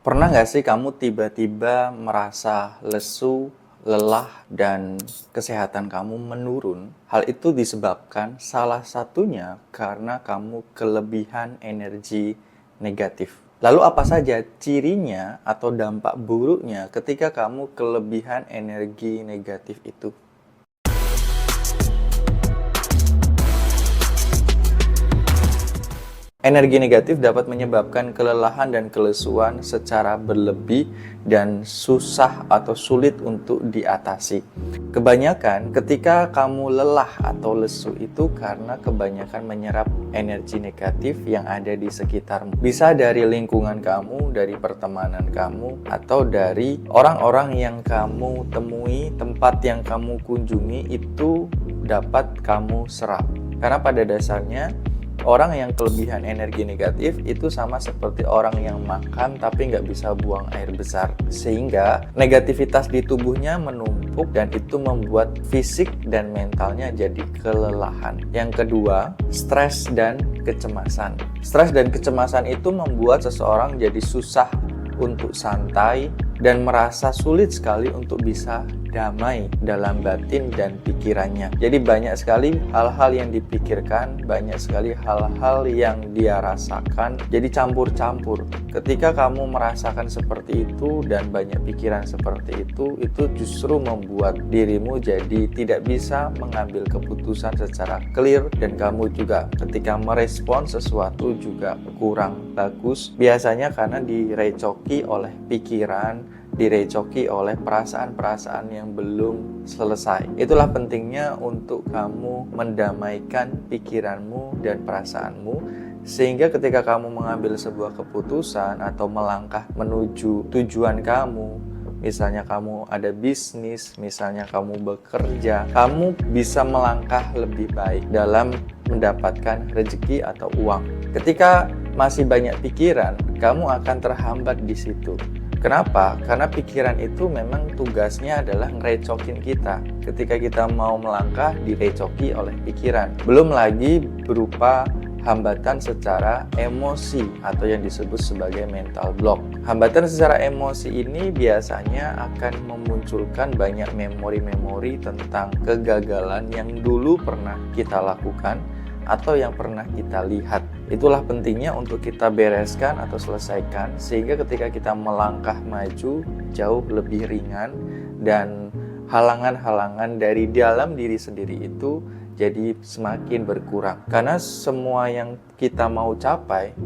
Pernah nggak sih kamu tiba-tiba merasa lesu, lelah, dan kesehatan kamu menurun? Hal itu disebabkan salah satunya karena kamu kelebihan energi negatif. Lalu apa saja cirinya atau dampak buruknya ketika kamu kelebihan energi negatif itu? Energi negatif dapat menyebabkan kelelahan dan kelesuan secara berlebih dan susah atau sulit untuk diatasi. Kebanyakan ketika kamu lelah atau lesu itu karena kebanyakan menyerap energi negatif yang ada di sekitarmu. Bisa dari lingkungan kamu, dari pertemanan kamu, atau dari orang-orang yang kamu temui, tempat yang kamu kunjungi itu dapat kamu serap. Karena pada dasarnya orang yang kelebihan energi negatif itu sama seperti orang yang makan tapi nggak bisa buang air besar. Sehingga negativitas di tubuhnya menumpuk dan itu membuat fisik dan mentalnya jadi kelelahan. Yang kedua, stres dan kecemasan. Stres dan kecemasan itu membuat seseorang jadi susah untuk santai dan merasa sulit sekali untuk bisa damai dalam batin dan pikirannya. Jadi banyak sekali hal-hal yang dipikirkan, banyak sekali hal-hal yang dia rasakan, jadi campur-campur. Ketika kamu merasakan seperti itu dan banyak pikiran seperti itu justru membuat dirimu jadi tidak bisa mengambil keputusan secara clear, dan kamu juga ketika merespon sesuatu juga kurang bagus. Biasanya karena direcoki oleh pikiran, direcoki oleh perasaan-perasaan yang belum selesai. Itulah pentingnya untuk kamu mendamaikan pikiranmu dan perasaanmu, sehingga ketika kamu mengambil sebuah keputusan atau melangkah menuju tujuan kamu, misalnya kamu ada bisnis, misalnya kamu bekerja, kamu bisa melangkah lebih baik dalam mendapatkan rezeki atau uang. Ketika masih banyak pikiran, kamu akan terhambat di situ. Kenapa? Karena pikiran itu memang tugasnya adalah ngerecokin kita. Ketika kita mau melangkah, direcoki oleh pikiran. Belum lagi berupa hambatan secara emosi atau yang disebut sebagai mental block. Hambatan secara emosi ini biasanya akan memunculkan banyak memori-memori tentang kegagalan yang dulu pernah kita lakukan atau yang pernah kita lihat. Itulah pentingnya untuk kita bereskan atau selesaikan, sehingga ketika kita melangkah maju jauh lebih ringan dan halangan-halangan dari dalam diri sendiri itu jadi semakin berkurang. Karena semua yang kita mau capai,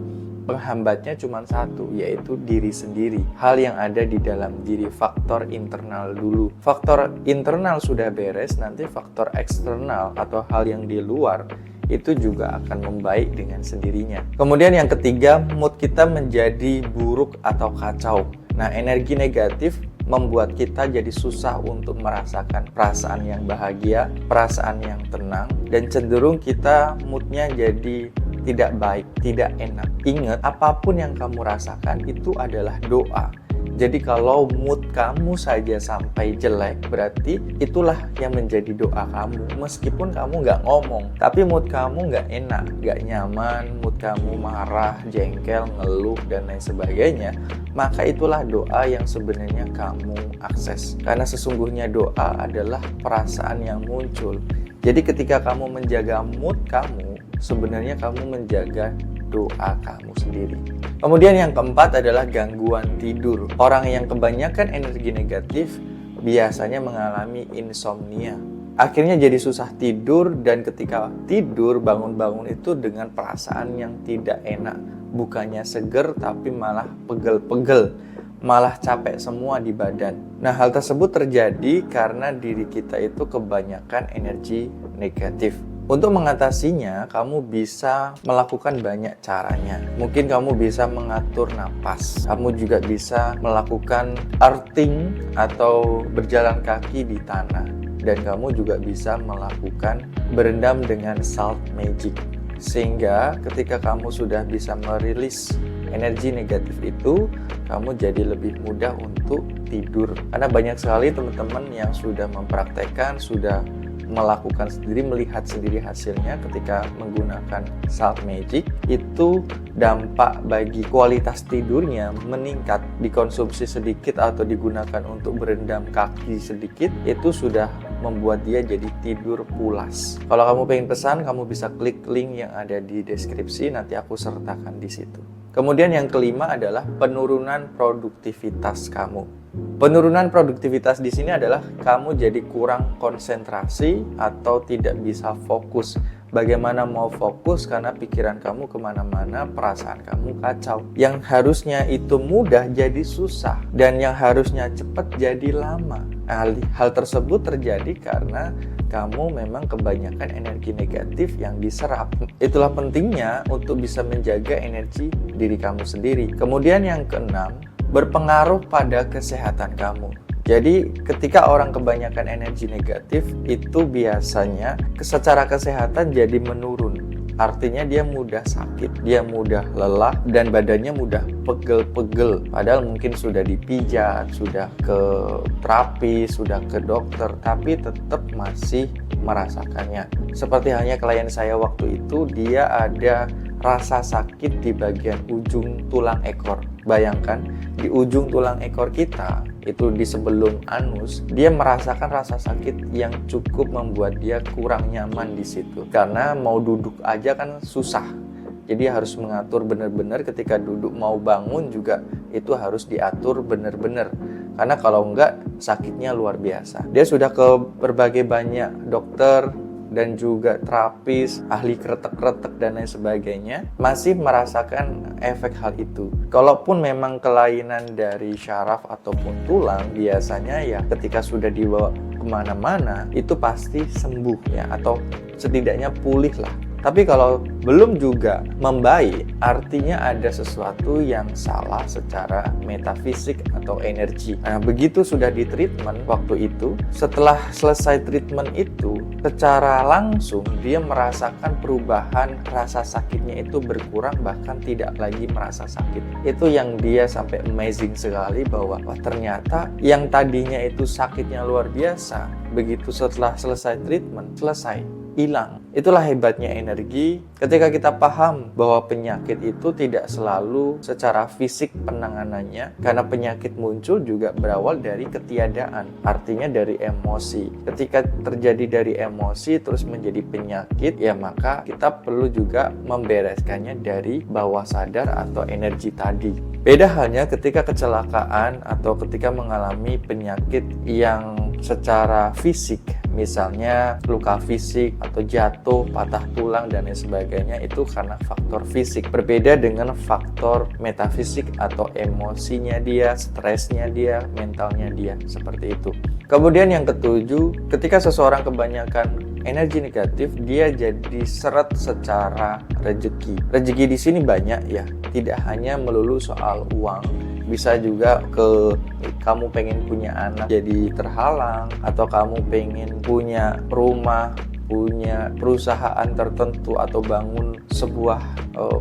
penghambatnya cuma satu, yaitu diri sendiri. Hal yang ada di dalam diri, faktor internal dulu. Faktor internal sudah beres, nanti faktor eksternal atau hal yang di luar itu juga akan membaik dengan sendirinya. Kemudian yang ketiga, mood kita menjadi buruk atau kacau. Nah, energi negatif membuat kita jadi susah untuk merasakan perasaan yang bahagia, perasaan yang tenang, dan cenderung kita moodnya jadi tidak baik, tidak enak. Ingat, apapun yang kamu rasakan itu adalah doa. Jadi kalau mood kamu saja sampai jelek, berarti itulah yang menjadi doa kamu. Meskipun kamu nggak ngomong, tapi mood kamu nggak enak, nggak nyaman, mood kamu marah, jengkel, ngeluh, dan lain sebagainya, maka itulah doa yang sebenarnya kamu akses. Karena sesungguhnya doa adalah perasaan yang muncul. Jadi ketika kamu menjaga mood kamu, sebenarnya kamu menjaga doa kamu sendiri. Kemudian yang keempat adalah gangguan tidur. Orang yang kebanyakan energi negatif biasanya mengalami insomnia. Akhirnya jadi susah tidur, dan ketika tidur bangun-bangun itu dengan perasaan yang tidak enak. Bukannya seger tapi malah pegel-pegel, malah capek semua di badan. Nah, hal tersebut terjadi karena diri kita itu kebanyakan energi negatif. Untuk mengatasinya, kamu bisa melakukan banyak caranya. Mungkin kamu bisa mengatur napas. Kamu juga bisa melakukan earthing atau berjalan kaki di tanah. Dan kamu juga bisa melakukan berendam dengan salt magic. Sehingga ketika kamu sudah bisa merilis energi negatif itu, kamu jadi lebih mudah untuk tidur. Karena banyak sekali teman-teman yang sudah mempraktekkan, sudah melakukan sendiri, melihat sendiri hasilnya ketika menggunakan Salt Magic, itu dampak bagi kualitas tidurnya meningkat. Dikonsumsi sedikit atau digunakan untuk berendam kaki sedikit, itu sudah membuat dia jadi tidur pulas. Kalau kamu pengen pesan, kamu bisa klik link yang ada di deskripsi, nanti aku sertakan di situ. Kemudian yang kelima adalah penurunan produktivitas kamu. Penurunan produktivitas di sini adalah kamu jadi kurang konsentrasi atau tidak bisa fokus. Bagaimana mau fokus karena pikiran kamu kemana-mana, perasaan kamu kacau. Yang harusnya itu mudah jadi susah, dan yang harusnya cepat jadi lama. Hal tersebut terjadi karena kamu memang kebanyakan energi negatif yang diserap. Itulah pentingnya untuk bisa menjaga energi diri kamu sendiri. Kemudian yang keenam, berpengaruh pada kesehatan kamu. Jadi ketika orang kebanyakan energi negatif, itu biasanya secara kesehatan jadi menurun. Artinya dia mudah sakit, dia mudah lelah, dan badannya mudah pegel-pegel. Padahal mungkin sudah dipijat, sudah ke terapi, sudah ke dokter, tapi tetap masih merasakannya. Seperti halnya klien saya waktu itu, dia ada rasa sakit di bagian ujung tulang ekor. Bayangkan, di ujung tulang ekor kita, itu di sebelum anus, dia merasakan rasa sakit yang cukup membuat dia kurang nyaman di situ. Karena mau duduk aja kan susah. Jadi harus mengatur benar-benar, ketika duduk mau bangun juga itu harus diatur benar-benar. Karena kalau enggak, sakitnya luar biasa. Dia sudah ke berbagai banyak dokter dan juga terapis, ahli kretek-kretek dan lain sebagainya, masih merasakan efek hal itu. Kalaupun memang kelainan dari syaraf ataupun tulang, biasanya ya ketika sudah dibawa kemana-mana, itu pasti sembuh ya, atau setidaknya pulih lah. Tapi kalau belum juga membaik, artinya ada sesuatu yang salah secara metafisik atau energi. Nah, begitu sudah di treatment waktu itu, setelah selesai treatment itu, secara langsung dia merasakan perubahan, rasa sakitnya itu berkurang, bahkan tidak lagi merasa sakit. Itu yang dia sampai amazing sekali, bahwa ternyata yang tadinya itu sakitnya luar biasa, begitu setelah selesai treatment, selesai, hilang. Itulah hebatnya energi. Ketika kita paham bahwa penyakit itu tidak selalu secara fisik penanganannya, karena penyakit muncul juga berawal dari ketiadaan, artinya dari emosi. Ketika terjadi dari emosi terus menjadi penyakit, ya maka kita perlu juga membereskannya dari bawah sadar atau energi tadi. Beda halnya ketika kecelakaan atau ketika mengalami penyakit yang secara fisik, misalnya luka fisik atau jatuh, patah tulang dan lain sebagainya, itu karena faktor fisik. Berbeda dengan faktor metafisik atau emosinya dia, stresnya dia, mentalnya dia, seperti itu. Kemudian yang ketujuh, ketika seseorang kebanyakan energi negatif, dia jadi seret secara rezeki. Rezeki di sini banyak ya, tidak hanya melulu soal uang. Bisa juga ke kamu pengen punya anak jadi terhalang, atau kamu pengen punya rumah, punya perusahaan tertentu, atau bangun sebuah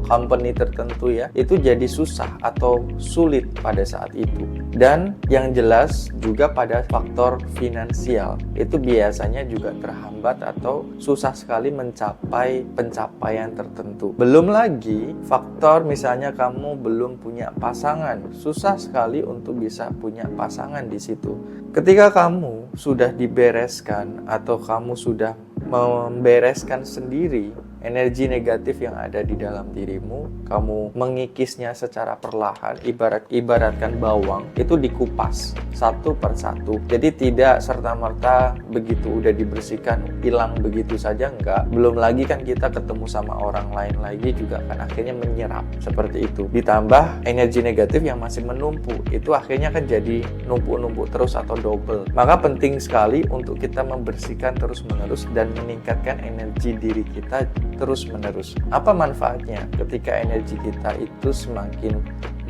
company tertentu ya, itu jadi susah atau sulit pada saat itu. Dan yang jelas juga pada faktor finansial, itu biasanya juga terhambat atau susah sekali mencapai pencapaian tertentu. Belum lagi faktor misalnya kamu belum punya pasangan, susah sekali untuk bisa punya pasangan di situ. Ketika kamu sudah dibereskan atau kamu sudah membereskan sendiri energi negatif yang ada di dalam dirimu, kamu mengikisnya secara perlahan, ibaratkan bawang, itu dikupas satu per satu. Jadi tidak serta-merta begitu udah dibersihkan, hilang begitu saja, enggak. Belum lagi kan kita ketemu sama orang lain lagi juga kan akhirnya menyerap, seperti itu. Ditambah energi negatif yang masih menumpuk, itu akhirnya kan jadi numpuk-numpuk terus atau double. Maka penting sekali untuk kita membersihkan terus-menerus dan meningkatkan energi diri kita terus-menerus. Apa manfaatnya ketika energi kita itu semakin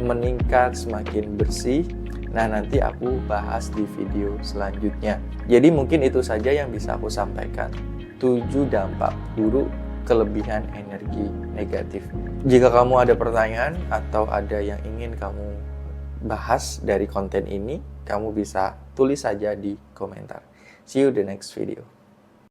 meningkat, semakin bersih? Nah, nanti aku bahas di video selanjutnya. Jadi mungkin itu saja yang bisa aku sampaikan. 7 dampak buruk kelebihan energi negatif. Jika kamu ada pertanyaan atau ada yang ingin kamu bahas dari konten ini, kamu bisa tulis saja di komentar. See you the next video.